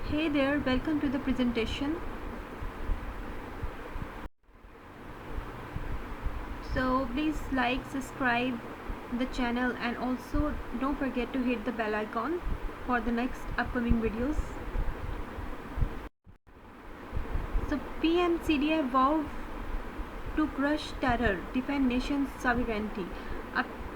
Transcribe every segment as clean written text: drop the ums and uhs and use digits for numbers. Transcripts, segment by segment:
Hey there, welcome to the presentation. So please like, subscribe the channel and also don't forget to hit the bell icon for the next upcoming videos. So PMCDI vowed to crush terror, defend nation's sovereignty. A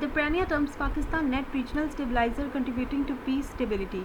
The perennial terms Pakistan net regional stabilizer contributing to peace stability.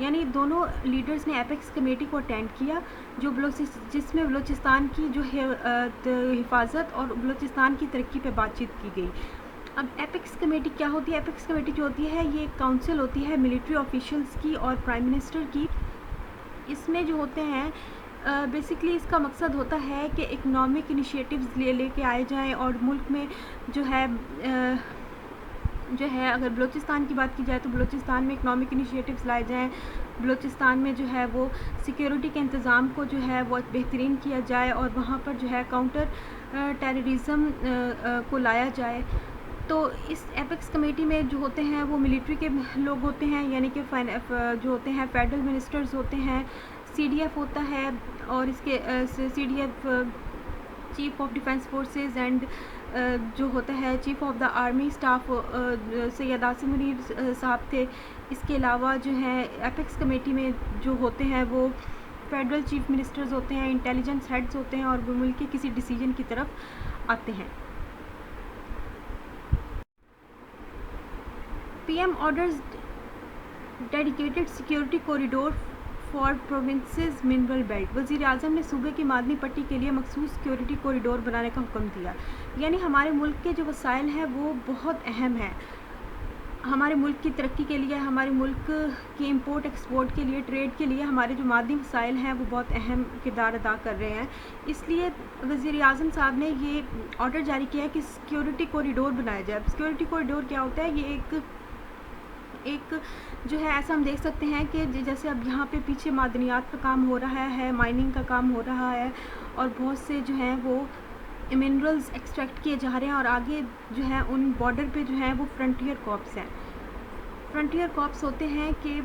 یعنی دونوں leaders نے apex committee کو attend کیا جس میں بلوچستان کی جو ہے حفاظت اور بلوچستان کی ترقی پہ بات چیت کی گئی۔ اب ایپیکس کمیٹی کیا ہوتی ہے؟ ایپیکس کمیٹی جو ہوتی ہے یہ ایک کاؤنسل ہوتی ہے ملٹری آفیشلز کی اور پرائم منسٹر کی۔ اس میں جو ہوتے ہیں بیسکلی اس کا مقصد ہوتا ہے کہ اکنامک انیشیٹیوز لے کے آئے جائیں اور ملک میں جو ہے اگر بلوچستان کی بات کی جائے تو بلوچستان میں اکنامک انیشیٹیوز لائے جائیں، بلوچستان میں جو ہے وہ سیکیورٹی کے انتظام کو جو ہے وہ بہترین کیا جائے اور وہاں پر جو ہے کاؤنٹر ٹیررزم کو لایا جائے۔ تو اس ایپیکس کمیٹی میں جو ہوتے ہیں وہ ملٹری کے لوگ ہوتے ہیں، یعنی کہ جو ہوتے ہیں فیڈرل منسٹرز ہوتے ہیں، سی ڈی ایف ہوتا ہے اور اس کے C D F chief of defence forces and جو ہوتا ہے chief of the army staff Syed Asim Munir صاحب تھے۔ اس کے علاوہ جو ہے ایپیکس کمیٹی میں جو ہوتے ہیں وہ فیڈرل چیف منسٹرز ہوتے ہیں، انٹیلیجنس ہیڈز ہوتے ہیں اور وہ ملک کے کسی ڈیسیجن کی طرف آتے ہیں۔ P M orders dedicated security corridor for provinces mineral belt. وزیر اعظم نے صوبے کی معدنی پٹی کے لیے مخصوص سیکیورٹی کوریڈور بنانے کا حکم دیا۔ یعنی ہمارے ملک کے جو وسائل ہیں وہ بہت اہم ہیں، ہمارے ملک کی ترقی کے لیے، ہمارے ملک کی امپورٹ ایکسپورٹ کے لیے، ٹریڈ کے لیے ہمارے جو معدنی وسائل ہیں وہ بہت اہم کردار ادا کر رہے ہیں۔ اس لیے وزیر اعظم صاحب نے یہ آرڈر جاری کیا ہے کہ سیکیورٹی کوریڈور بنایا جائے۔ سیکیورٹی کوریڈور کیا ہوتا ہے؟ یہ ایک جو ہے ایسا ہم دیکھ سکتے ہیں کہ جیسے اب یہاں پہ پیچھے معدنیات کا کام ہو رہا ہے، مائننگ کا کام ہو رہا ہے اور بہت سے جو ہیں وہ منرلز ایکسٹریکٹ کیے جا رہے ہیں اور آگے جو ہے ان بارڈر پہ جو ہے وہ فرنٹیئر کارپس ہیں۔ فرنٹیئر کارپس ہوتے ہیں کہ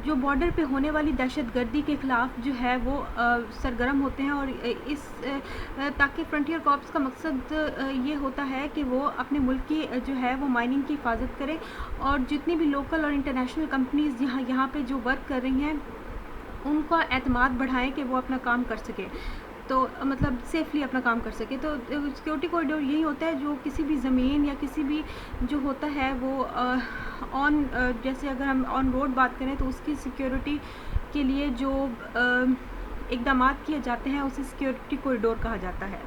جو بارڈر پہ ہونے والی دہشت گردی کے خلاف جو ہے وہ سرگرم ہوتے ہیں اور تاکہ فرنٹیئر کارپس کا مقصد یہ ہوتا ہے کہ وہ اپنے ملک کی جو ہے وہ مائننگ کی حفاظت کرے اور جتنی بھی لوکل اور انٹرنیشنل کمپنیز یہاں پہ جو ورک کر رہی ہیں ان کا اعتماد بڑھائیں کہ وہ اپنا کام کر سکے، تو مطلب سیفلی اپنا کام کر سکے۔ تو سیکیورٹی کوریڈور یہی ہوتا ہے جو کسی بھی زمین یا کسی بھی جو ہوتا ہے وہ جیسے اگر ہم آن روڈ بات کریں تو اس کی سیکیورٹی کے لیے جو اقدامات کیے جاتے ہیں اسے سیکیورٹی کوریڈور کہا جاتا ہے۔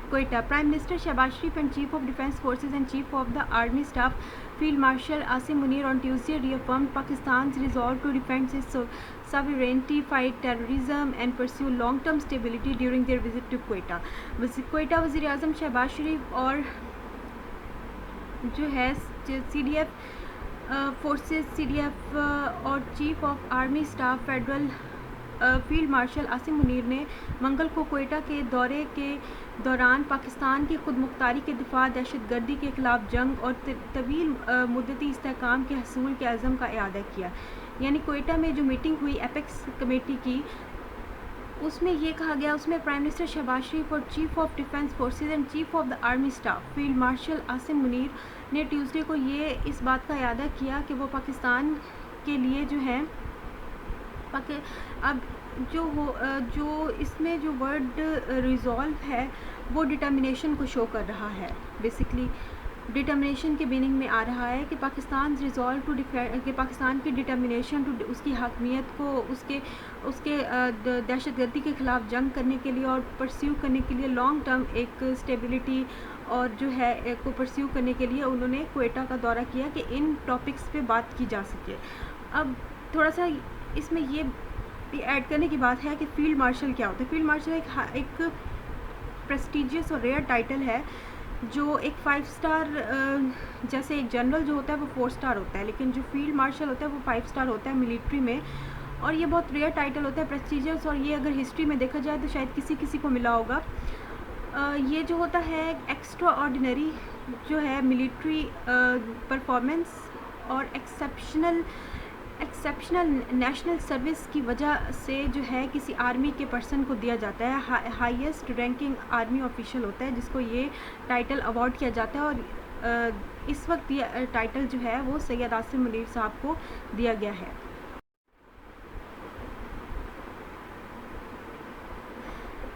Quetta, prime minister Shehbaz Sharif and chief of defence forces and chief of the army staff field marshal Asim Munir on Tuesday reaffirmed Pakistan's resolve to defend its sovereignty, fight terrorism and pursue long-term stability during their visit to Quetta. Quetta وزیر اعظم شہباز شریف اور جو ہے C D F forces C D F اور chief of army staff federal field marshal Asim Munir نے منگل کو کوئٹہ کے دورے کے دوران پاکستان کی خود مختاری کے دفاع، دہشت گردی کے خلاف جنگ اور طویل مدتی استحکام کے حصول کے عزم کا اعادہ کیا۔ یعنی کوئٹہ میں جو میٹنگ ہوئی ایپیکس کمیٹی کی اس میں یہ کہا گیا، اس میں پرائم منسٹر شہباز شریف اور chief of defence forces and chief of the army staff field marshal Asim Munir نے ٹیوزڈے کو یہ اس بات کا اعادہ کیا کہ وہ پاکستان کے لیے جو ہے اب جو اس میں جو ورڈ ریزولو ہے وہ ڈٹرمنیشن کو شو کر رہا ہے۔ بیسکلی ڈٹرمنیشن کے میننگ میں آ رہا ہے کہ پاکستان ریزولو ٹو ڈیفینڈ، کہ پاکستان کی ڈٹرمنیشن اس کی حاکمیت کو اس کے دہشت گردی کے خلاف جنگ کرنے کے لیے اور پرسیو کرنے کے لیے لانگ ٹرم ایک اسٹیبلٹی اور جو ہے کو پرسیو کرنے کے لیے انہوں نے کوئٹہ کا دورہ کیا کہ ان ٹاپکس پہ بات کی جا سکے۔ اب تھوڑا سا اس میں یہ ایڈ کرنے کی بات ہے کہ فیلڈ مارشل کیا ہوتا ہے۔ فیلڈ مارشل ایک پریسٹیجیس اور ریئر ٹائٹل ہے جو ایک 5 اسٹار، جیسے ایک جنرل جو ہوتا ہے وہ 4 اسٹار ہوتا ہے، لیکن جو فیلڈ مارشل ہوتا ہے وہ 5 اسٹار ہوتا ہے ملٹری میں، اور یہ بہت ریئر ٹائٹل ہوتا ہے، پریسٹیجیس، اور یہ اگر ہسٹری میں دیکھا جائے تو شاید کسی کو ملا ہوگا۔ یہ جو ہوتا ہے ایکسٹرا آرڈینری جو ہے ملٹری پرفارمنس اور ایکسیپشنل نیشنل سروس کی وجہ سے جو ہے کسی آرمی کے پرسن کو دیا جاتا ہے، ہائیسٹ رینکنگ آرمی آفیشل ہوتا ہے جس کو یہ ٹائٹل ایوارڈ کیا جاتا ہے، اور اس وقت یہ ٹائٹل جو ہے وہ سید عاصم منیر صاحب کو دیا گیا ہے۔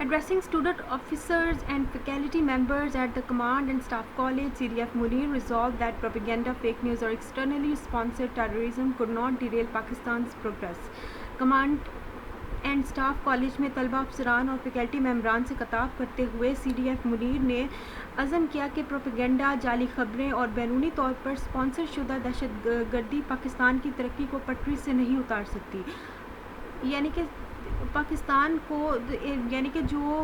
Addressing student officers and faculty members at the Command and Staff College, CDF Munir resolved that propaganda, fake news, or externally sponsored terrorism could not derail Pakistan's progress. Command and staff college میں طلبہ افسران اور faculty ممبران سے خطاب کرتے ہوئے CDF Munir نے عزم کیا کہ پروپیگنڈا، جعلی خبریں اور بیرونی طور پر اسپانسر شدہ دہشت گردی پاکستان کی ترقی کو پٹری سے نہیں اتار سکتی. یعنی کہ پاکستان کو جو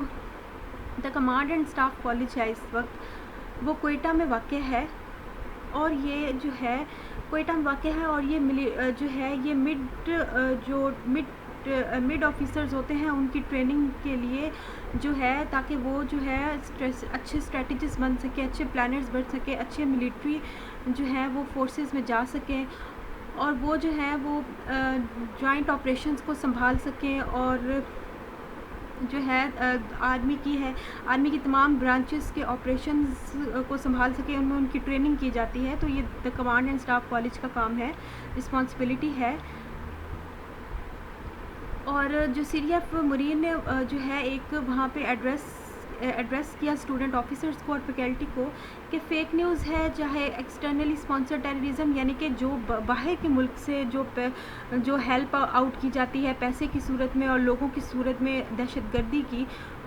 the command and staff college ہے اس وقت وہ کوئٹہ میں واقع ہے، اور یہ جو ہے کوئٹہ میں واقع ہے، اور یہ جو ہے یہ مڈ آفیسرز ہوتے ہیں ان کی ٹریننگ کے لیے جو ہے، تاکہ وہ جو ہے اچھے اسٹریٹجسٹ بن سکے، اچھے پلانرز بن سکے، اچھے ملٹری جو ہے وہ فورسز میں جا سکیں، اور وہ جو ہے وہ جوائنٹ آپریشنز کو سنبھال سکیں، اور جو ہے آرمی کی تمام برانچز کے آپریشنز کو سنبھال سکے، ان میں ان کی ٹریننگ کی جاتی ہے. تو یہ کمانڈ اینڈ اسٹاف کالج کا کام ہے، رسپانسبلٹی ہے. اور جو CDF منیر نے جو ہے ایک وہاں پہ ایڈریس کیا اسٹوڈنٹ آفیسرز کو اور فیکلٹی کو کہ فیک نیوز ہے، چاہے ایکسٹرنلی اسپانسر ٹیررزم، یعنی کہ جو باہر کے ملک سے جو ہیلپ آؤٹ کی جاتی ہے پیسے کی صورت میں اور لوگوں کی صورت میں دہشت گردی کی،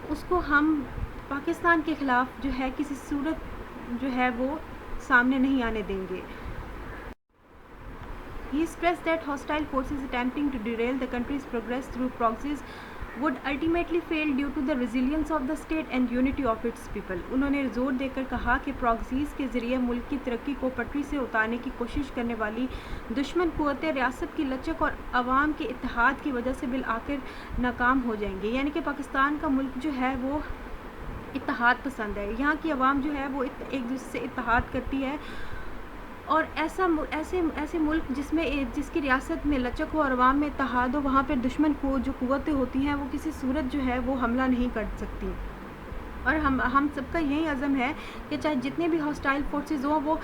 اس کو ہم پاکستان کے خلاف جو ہے کسی صورت جو ہے وہ سامنے نہیں آنے دیں گے. He stressed that hostile forces attempting to derail the country's progress through proxies would ultimately fail due to the resilience of the state and unity of its people. انہوں نے زور دے کر کہا کہ پراکسیز کے ذریعے ملک کی ترقی کو پٹری سے اتارنے کی کوشش کرنے والی دشمن قوتیں ریاست کی لچک اور عوام کے اتحاد کی وجہ سے بالآخر ناکام ہو جائیں گے. یعنی کہ پاکستان کا ملک جو ہے وہ اتحاد پسند ہے، یہاں کی عوام جو ہے وہ ایک دوسرے سے اتحاد کرتی ہے، اور ایسے ملک جس کی ریاست میں لچک ہو اور عوام میں اتحاد ہو، وہاں پہ دشمن کو جو قوتیں ہوتی ہیں وہ کسی صورت جو ہے وہ حملہ نہیں کر سکتی. اور ہم سب کا یہی عزم ہے کہ چاہے جتنے بھی ہاسٹائل فورسز ہوں وہ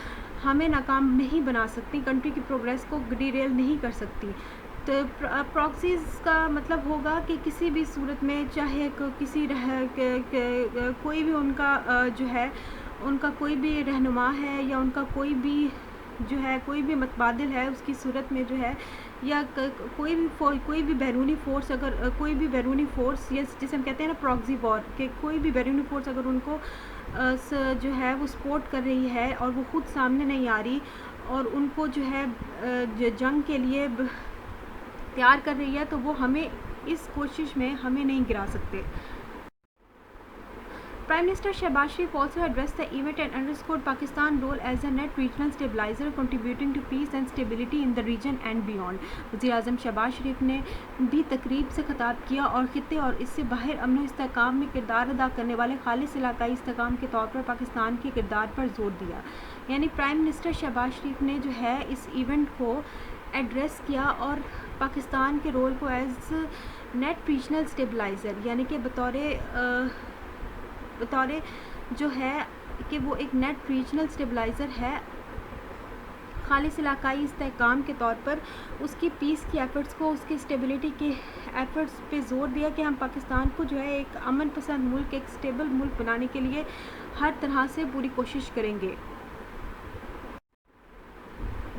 ہمیں ناکام نہیں بنا سکتی، کنٹری کی پروگریس کو ڈیریل نہیں کر سکتی. تو پراکسیز کا مطلب ہوگا کہ کسی بھی صورت میں چاہے کوئی بھی ان کا جو ہے ان کا کوئی بھی رہنما ہے یا ان کا کوئی بھی متبادل ہے، اس کی صورت میں جو ہے یا کوئی بھی بیرونی فورس یا جسے ہم کہتے ہیں نا پراکسی وار، کہ کوئی بھی بیرونی فورس اگر ان کو جو ہے وہ سپورٹ کر رہی ہے اور وہ خود سامنے نہیں آ رہی اور ان کو جو ہے جنگ کے لیے تیار کر رہی ہے، تو وہ ہمیں اس کوشش میں ہمیں نہیں گرا سکتے. Prime Minister Shehbaz Sharif also addressed the event and underscored Pakistan's role as a net regional stabilizer, contributing to peace and stability in the region and beyond. وزیر اعظم شہباز شریف نے بھی تقریب سے خطاب کیا اور خطے اور اس سے باہر امن و استحکام میں کردار ادا کرنے والے خالص علاقائی استحکام کے طور پر پاکستان کے کردار پر زور دیا. یعنی پرائم منسٹر شہباز شریف نے جو ہے اس ایونٹ کو ایڈریس کیا اور پاکستان کے رول کو ایز نیٹ ریجنل اسٹیبلائزر، یعنی کہ بطور جو ہے کہ وہ ایک نیٹ ریجنل اسٹیبلائزر ہے، خالص علاقائی استحکام کے طور پر اس کی پیس کی ایفرٹس کو، اس کی اسٹیبلٹی کے ایفرٹس پہ زور دیا کہ ہم پاکستان کو جو ہے ایک امن پسند ملک، ایک اسٹیبل ملک بنانے کے لیے ہر طرح سے پوری کوشش کریں گے.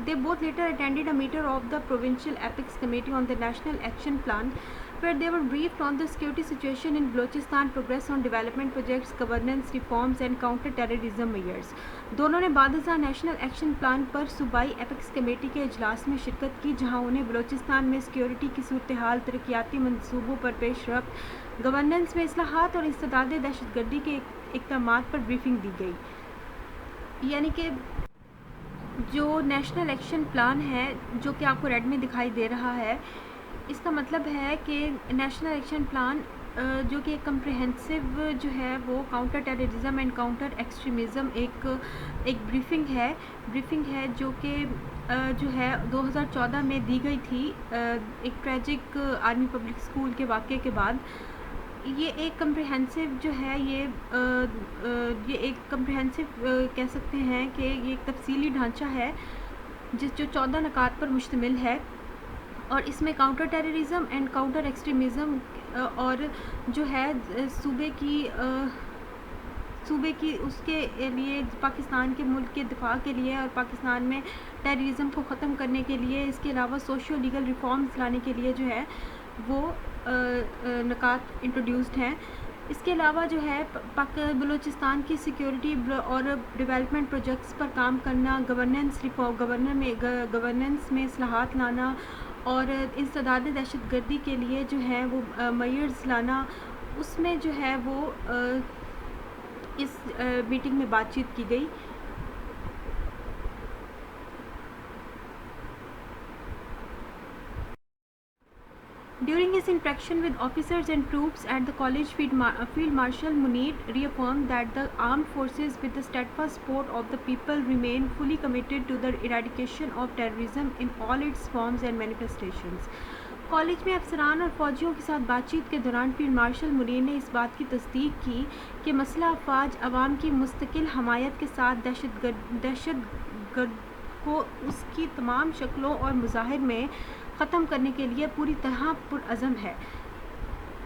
They both later attended a meeting of the Provincial Apex Committee on the National Action Plan, where they were briefed on the security situation in Balochistan, progress on development projects, governance reforms and counter-terrorism measures. دونوں نے بعد ازاں national action plan پر صوبائی apex committee کے اجلاس میں شرکت کی، جہاں انہیں بلوچستان میں سیکیورٹی کی صورتحال، ترقیاتی منصوبوں پر پیش رفت، گورننس میں اصلاحات اور انسداد دہشت گردی کے اقدامات پر بریفنگ دی گئی. یعنی کہ جو نیشنل ایکشن پلان ہے جو کہ آپ کو ریڈ میں دکھائی دے رہا ہے، اس کا مطلب ہے کہ نیشنل ایکشن پلان جو کہ کمپریہنسو جو ہے وہ counter terrorism and counter extremism ایک بریفنگ ہے جو کہ جو ہے 2014 میں دی گئی تھی ایک ٹریجک آرمی پبلک اسکول کے واقعے کے بعد. یہ ایک کمپریہنسو جو ہے یہ ایک کمپریہنسو کہہ سکتے ہیں کہ یہ ایک تفصیلی ڈھانچہ ہے جو 14 نکات پر مشتمل ہے، اور اس میں counter terrorism and counter extremism اور جو ہے صوبے کی اس کے لیے پاکستان کے ملک کے دفاع کے لیے اور پاکستان میں ٹیررزم کو ختم کرنے کے لیے، اس کے علاوہ سوشیو لیگل ریفارمز لانے کے لیے جو ہے وہ نکات انٹروڈیوسڈ ہیں۔ اس کے علاوہ جو ہے بلوچستان کی سیکیورٹی اور ڈیولپمنٹ پروجیکٹس پر کام کرنا، گورننس میں اصلاحات لانا اور انسداد دہشت گردی کے لیے جو ہے وہ میئرز لانا، اس میں جو ہے وہ اس میٹنگ میں بات چیت کی گئی۔ During his interaction with officers and troops at the college, Field Marshal Munir reaffirmed that the armed forces, with the steadfast support of the people, remain fully committed to the eradication of terrorism in all its forms and manifestations. College میں افسران اور فوجیوں کے ساتھ بات چیت کے دوران فیلڈ مارشل منیر نے اس بات کی تصدیق کی کہ مسلح افواج عوام کی مستقل حمایت کے ساتھ دہشت گرد کو اس کی تمام شکلوں اور مظاہر میں ختم کرنے کے لیے پوری طرح پرعزم ہے۔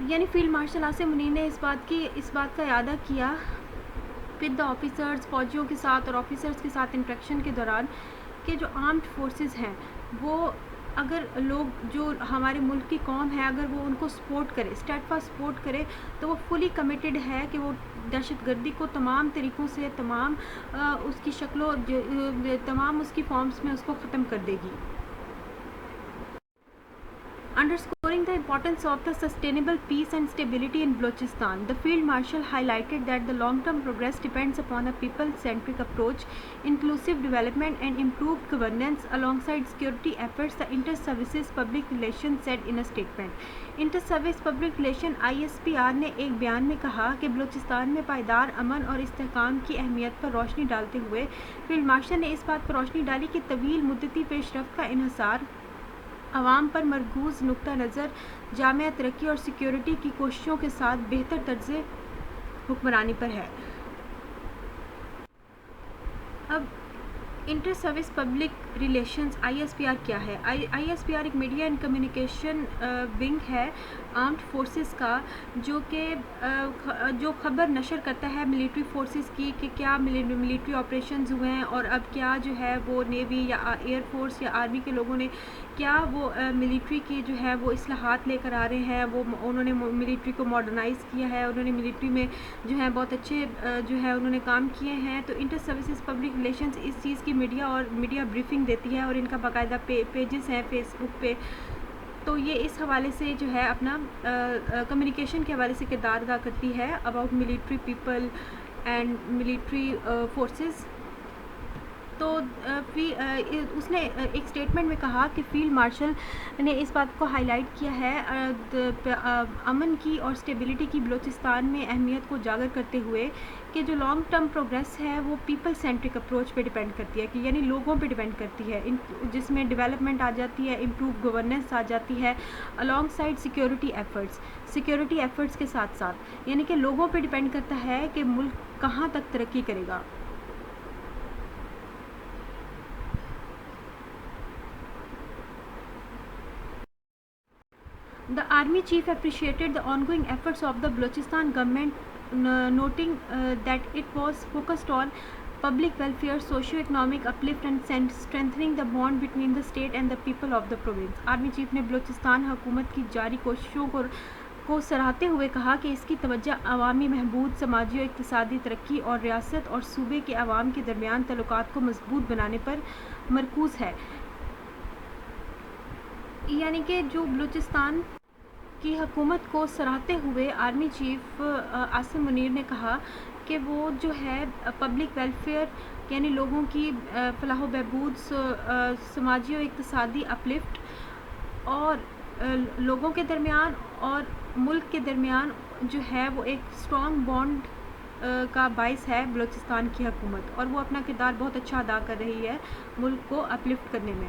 یعنی فیلڈ مارشل عاصم منیر نے اس بات کا اعادہ کیا ود دا آفیسرز، فوجیوں کے ساتھ اور آفیسرز کے ساتھ انٹریکشن کے دوران، کہ جو آرمڈ فورسز ہیں وہ اگر لوگ جو ہمارے ملک کی قوم ہے اگر وہ ان کو سپورٹ کرے، اسٹیڈ فاسٹ سپورٹ کرے، تو وہ فلی کمیٹڈ ہے کہ وہ دہشت گردی کو تمام طریقوں سے، تمام اس کی شکلوں، تمام اس کی فارمز میں اس کو ختم کر دے گی۔ Underscoring the importance of the sustainable peace and stability in Balochistan, the Field Marshal highlighted that the long-term progress depends upon a people-centric approach, inclusive development and improved governance alongside security efforts, the Inter-Services Public Relations said in a statement. Inter-Service Public Relations ISPR نے ایک بیان میں کہا کہ بلوچستان میں پائیدار امن اور استحکام کی اہمیت پر روشنی ڈالتے ہوئے فیلڈ مارشل نے اس بات پر روشنی ڈالی کہ طویل مدتی پیش رفت کا انحصار عوام پر مرکوز نقطہ نظر جامع ترقی اور سیکیورٹی کی کوششوں کے ساتھ بہتر طرز حکمرانی پر ہے۔ اب inter service public relations ISPR کیا ہے؟ ISPR ایک میڈیا اینڈ کمیونیکیشن ونگ ہے آرمڈ فورسز کا، جو خبر نشر کرتا ہے ملٹری فورسز کی کہ کیا ملٹری آپریشنز ہوئے ہیں اور اب کیا جو ہے وہ نیوی یا ایئر فورس یا آرمی کے لوگوں نے کیا وہ ملٹری کی جو ہے وہ اصلاحات لے کر آ رہے ہیں، وہ انہوں نے ملٹری کو ماڈرنائز کیا ہے، انہوں نے ملٹری میں جو ہے بہت اچھے جو ہے انہوں نے کام کیے ہیں۔ تو انٹر سروسز پبلک ریلیشنز اس چیز کی میڈیا بریفنگ دیتی ہے اور ان کا باقاعدہ پیجز ہیں فیس بک پہ، تو یہ اس حوالے سے جو ہے اپنا کمیونیکیشن کے حوالے سے کردار ادا کرتی ہے about military people and military forces. تو اس نے ایک اسٹیٹمنٹ میں کہا کہ فیلڈ مارشل نے اس بات کو ہائی لائٹ کیا ہے امن کی اور اسٹیبلٹی کی بلوچستان میں اہمیت کو اجاگر کرتے ہوئے کہ جو لانگ ٹرم پروگریس ہے وہ پیپل سینٹرک اپروچ پہ ڈیپینڈ کرتی ہے، کہ یعنی لوگوں پہ ڈیپینڈ کرتی ہے، جس میں ڈیولپمنٹ آ جاتی ہے، امپروو گورننس آ جاتی ہے الانگ سائڈ سیکیورٹی ایفرٹس کے ساتھ ساتھ، یعنی کہ لوگوں پہ ڈیپینڈ کرتا ہے کہ ملک کہاں تک ترقی کرے گا۔ The Army Chief appreciated the ongoing efforts of the Balochistan government, noting that it was focused on public welfare, socio-economic uplift and strengthening the bond between the state and the people of the province. Army Chief نے بلوچستان حکومت کی جاری کوششوں کو سراہتے ہوئے کہا کہ اس کی توجہ عوامی بہبود، سماجی و اقتصادی ترقی اور ریاست اور صوبے کے عوام کے درمیان تعلقات کو مضبوط بنانے پر مرکوز ہے۔ یعنی کہ جو بلوچستان کی حکومت کو سراہتے ہوئے آرمی چیف عاصم منیر نے کہا کہ وہ جو ہے پبلک ویلفیئر یعنی لوگوں کی فلاح و بہبود، سماجی و اقتصادی اپلفٹ اور لوگوں کے درمیان اور ملک کے درمیان جو ہے وہ ایک اسٹرانگ بانڈ کا باعث ہے بلوچستان کی حکومت، اور وہ اپنا کردار بہت اچھا ادا کر رہی ہے ملک کو اپلفٹ کرنے میں۔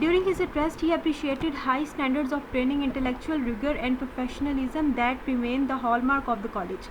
During his address, he appreciated high standards of training, intellectual rigor and professionalism that remain the hallmark of the college.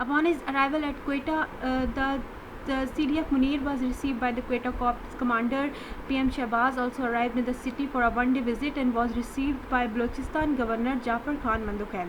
Upon his arrival at Quetta, the CDF Munir was received by the Quetta Corps commander. PM Shahbaz also arrived in the city for a one-day visit and was received by Balochistan Governor Jafar Khan Mandukhail.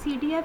CDF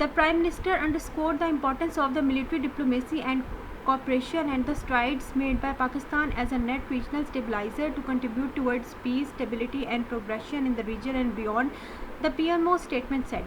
The Prime Minister underscored the importance of the military diplomacy and cooperation and the strides made by Pakistan as a net regional stabilizer to contribute towards peace, stability and progression in the region and beyond. The PMO statement said.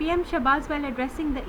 PM Shahbaz while addressing the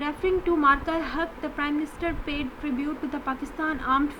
Referring to Marka-e-Haq, the Prime Minister paid tribute to the Pakistan Armed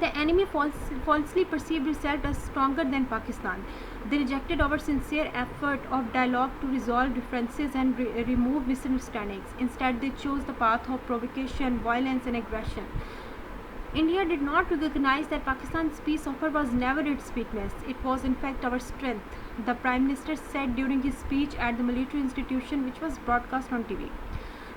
The enemy falsely perceived itself as stronger than Pakistan. They rejected our sincere effort of dialogue to resolve differences and remove misunderstandings. Instead, they chose the path of provocation, violence, and aggression. India did not recognize that Pakistan's peace offer was never its weakness. It was in fact our strength, the Prime Minister said during his speech at the military institution which was broadcast on TV.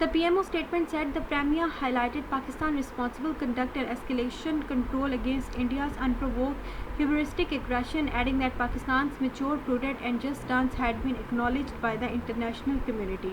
The PMO statement said the Premier highlighted Pakistan's responsible conduct and escalation control against India's unprovoked hubristic aggression, adding that Pakistan's mature, prudent and just stance had been acknowledged by the international community.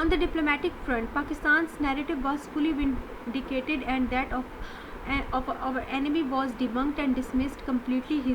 On the diplomatic front, Pakistan's narrative was fully vindicated and that of our enemy was debunked and dismissed completely, he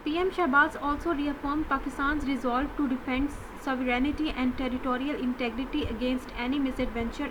PM Shahbaz also reaffirmed Pakistan's resolve to defend sovereignty and territorial integrity against any misadventure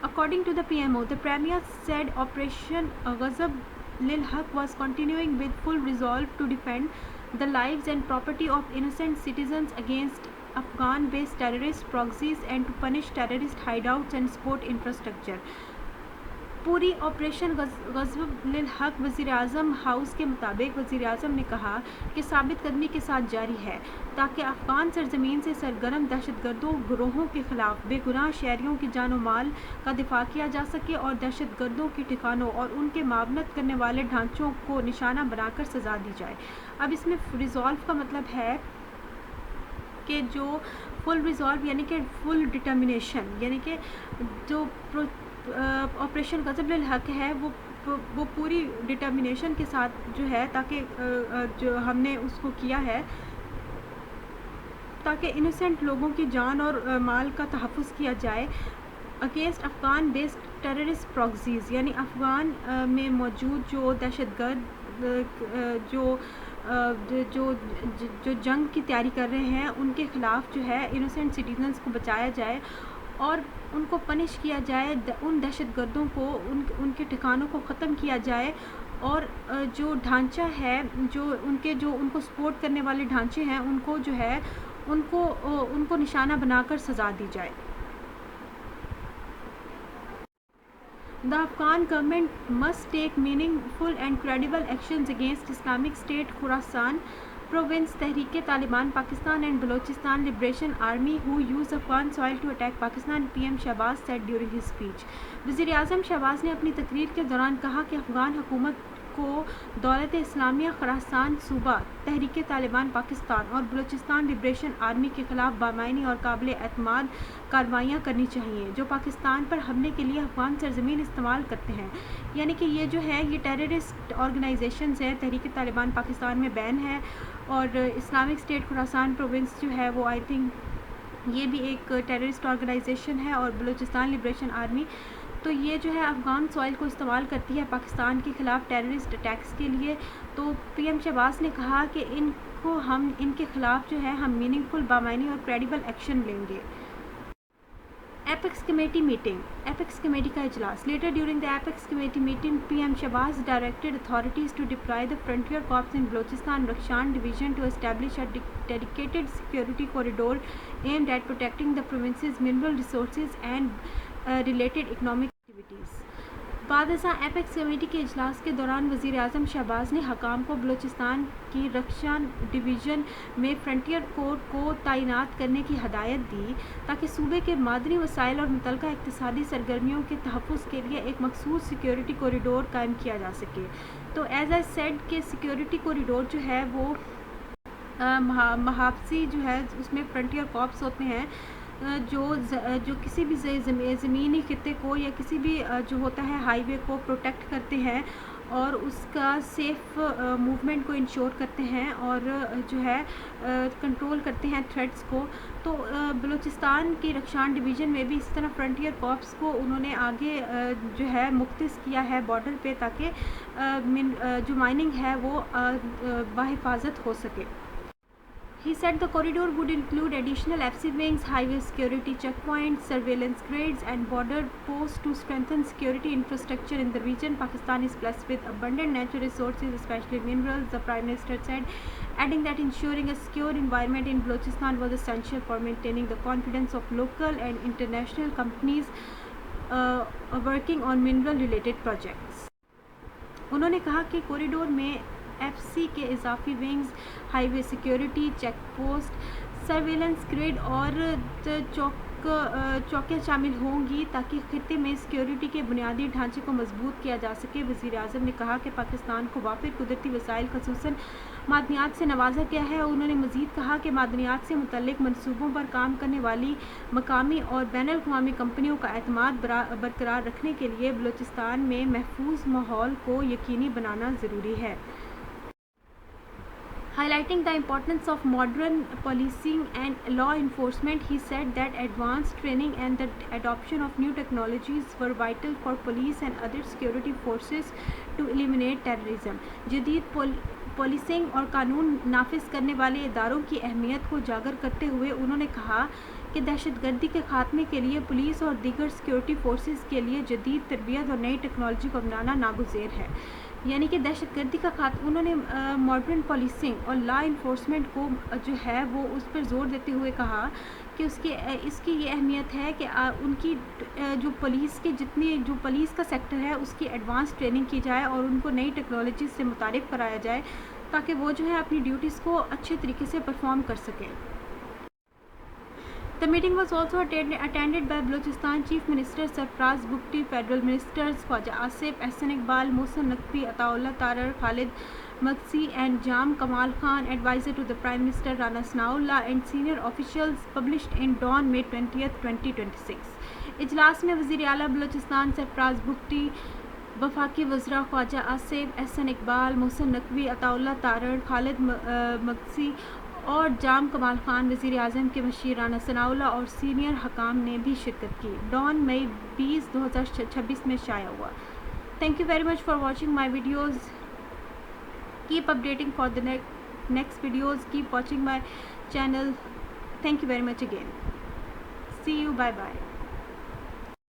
According to the PMO, the Premier said Operation Ghazab Lil Haq was continuing with full resolve to defend the lives and property of innocent citizens against Afghan-based terrorist proxies and to punish terrorist hideouts and support infrastructure. پوری operation غزب للحق وزیر اعظم house کے مطابق وزیر اعظم نے کہا کہ ثابت قدمی کے ساتھ جاری ہے تاکہ افغان سرزمین سے سرگرم دہشت گردوں گروہوں کے خلاف بے گناہ شہریوں کی جان و مال کا دفاع کیا جا سکے اور دہشت گردوں کے ٹھکانوں اور ان کے معاونت کرنے والے ڈھانچوں کو نشانہ بنا کر سزا دی جائے. اب اس میں ریزالو کا مطلب ہے کہ جو فل ریزالو یعنی کہ فل ڈٹرمنیشن یعنی کہ جو آپریشن غزب للحق ہے وہ پوری ڈٹرمنیشن کے ساتھ جو ہے تاکہ جو ہم نے اس کو کیا ہے تاکہ انوسینٹ لوگوں کی جان اور مال کا تحفظ کیا جائے against Afghan based terrorist proxies یعنی افغان میں موجود جو دہشت گرد جو جو جو جنگ کی تیاری کر رہے ہیں ان کے خلاف جو ہے انوسینٹ سٹیزنز کو بچایا جائے اور ان کو پنش کیا جائے ان دہشت گردوں کو ان کے ٹھکانوں کو ختم کیا جائے اور جو ڈھانچہ ہے جو ان کو سپورٹ کرنے والے ڈھانچے ہیں ان کو جو ہے ان کو نشانہ بنا کر سزا دی جائے. The Afghan government must take meaningful and credible actions against Islamic State Khorasan province, Tehreek-e-Taliban Pakistan and Balochistan Liberation Army who use Afghan soil to attack Pakistan, PM Shahbaz said during his speech. وزیر اعظم شہباز نے اپنی تقریر کے دوران کہا کہ افغان حکومت کو دولت اسلامیہ خراسان صوبہ، تحریک طالبان پاکستان اور بلوچستان لبریشن آرمی کے خلاف بامعنی اور قابل اعتماد کارروائیاں کرنی چاہیے جو پاکستان پر حملے کے لیے افغان سرزمین استعمال کرتے ہیں. یعنی کہ یہ جو ہے یہ ٹیررسٹ آرگنائزیشنز ہیں. تحریک طالبان پاکستان میں بین ہے اور اسلامک اسٹیٹ خراسان پروونس جو ہے وہ آئی تھنک یہ بھی ایک ٹیررسٹ آرگنائزیشن ہے اور بلوچستان لبریشن آرمی تو یہ جو ہے افغان سوائل کو استعمال کرتی ہے پاکستان کے خلاف ٹیررسٹ اٹیکس کے لیے. تو پی ایم شہباز نے کہا کہ ہم ان کے خلاف جو ہے ہم میننگ فل بامعنی اور کریڈیبل ایکشن لیں گے. Apex committee meeting. Apex committee کا اجلاس. Later during the apex committee meeting P M Shehbaz directed authorities to deploy the frontier corps in Balochistan Rakhshan division to establish a dedicated security corridor aimed at protecting the province's mineral resources and related economic activities. بعد ازاں apex committee کے اجلاس کے دوران وزیر اعظم شہباز نے حکام کو بلوچستان کی رخشان ڈویژن میں فرنٹیئر کورٹ کو تعینات کرنے کی ہدایت دی تاکہ صوبے کے معدنی وسائل اور متعلقہ اقتصادی سرگرمیوں کے تحفظ کے لیے ایک مخصوص سیکورٹی کوریڈور قائم کیا جا سکے. تو ایز آئی سیڈ کہ سیکورٹی کوریڈور جو ہے وہ محافظی جو ہے اس میں فرنٹیئر کارپس ہوتے ہیں جو کسی بھی زمینی خطے کو یا کسی بھی جو ہوتا ہے ہائی وے کو پروٹیکٹ کرتے ہیں اور اس کا سیف موومنٹ کو انشور کرتے ہیں اور جو ہے کنٹرول کرتے ہیں تھریٹس کو. تو بلوچستان کی رخشان ڈویژن میں بھی اس طرح فرنٹیئر کارپس کو انہوں نے آگے جو ہے مختص کیا ہے بارڈر پہ تاکہ جو مائننگ ہے وہ بحفاظت ہو سکے. He said the corridor would include additional FC wings, highway security checkpoints, surveillance grids and border posts to strengthen security infrastructure in the region. Pakistan is blessed with abundant natural resources, especially minerals, the Prime Minister said, adding that ensuring a secure environment in Balochistan was essential for maintaining the confidence of local and international companies working on mineral related projects. انہوں نے کہا کہ corridor میں F C کے اضافی wings, highway security check post, surveillance grid اور چوکیاں شامل ہوں گی تاکہ خطے میں سیکیورٹی کے بنیادی ڈھانچے کو مضبوط کیا جا سکے. وزیر اعظم نے کہا کہ پاکستان کو وافر قدرتی وسائل خصوصاً معدنیات سے نوازا گیا ہے. انہوں نے مزید کہا کہ معدنیات سے متعلق منصوبوں پر کام کرنے والی مقامی اور بین الاقوامی کمپنیوں کا اعتماد برقرار رکھنے کے لیے بلوچستان میں محفوظ ماحول کو یقینی بنانا ضروری ہے. Highlighting the importance of modern policing and law enforcement, he said that advanced training and the adoption of new technologies were vital for police and other security forces to eliminate terrorism. جدید policing اور قانون نافذ کرنے والے اداروں کی اہمیت کو اجاگر کرتے ہوئے انہوں نے کہا کہ دہشت گردی کے خاتمے کے لیے پولیس اور دیگر سیکیورٹی فورسز کے لیے جدید تربیت اور نئی ٹیکنالوجی کو اپنانا ناگزیر ہے. یعنی کہ دہشت گردی کا خاتمہ انہوں نے ماڈرن پولیسنگ اور لا انفورسمنٹ کو جو ہے وہ اس پر زور دیتے ہوئے کہا کہ اس کی یہ اہمیت ہے کہ ان کی جو پولیس کے جو پولیس کا سیکٹر ہے اس کی ایڈوانس ٹریننگ کی جائے اور ان کو نئی ٹیکنالوجی سے متعارف کرایا جائے تاکہ وہ جو ہے اپنی ڈیوٹیز کو اچھے طریقے سے پرفارم کر سکیں. The meeting was also attended by Balochistan Chief Minister Sarfraz Bugti, Federal Ministers Khwaja Asif, Ahsan Iqbal, Mohsen Naqvi, Ataullah Tarar, Khalid Magsi and Jam Kamal Khan, advisor to the Prime Minister Rana Sanaullah and senior officials, published in Dawn, May 20th, 2026. اجلاس میں وزیر اعلیٰ بلوچستان سرفراز بگٹی، وفاقی وزراء خواجہ آصف، احسن اقبال، محسن نقوی، عطاءاللہ تارڑ، خالد مگسی اور جام کمال خان، وزیر اعظم کے مشیر رانا ثناءاللہ اور سینئر حکام نے بھی شرکت کی. ڈان مئی 20، 2026 میں شائع ہوا. Thank you very much for watching my videos. Keep updating for the next videos. Keep watching my channel. Thank you very much again. See you. Bye bye.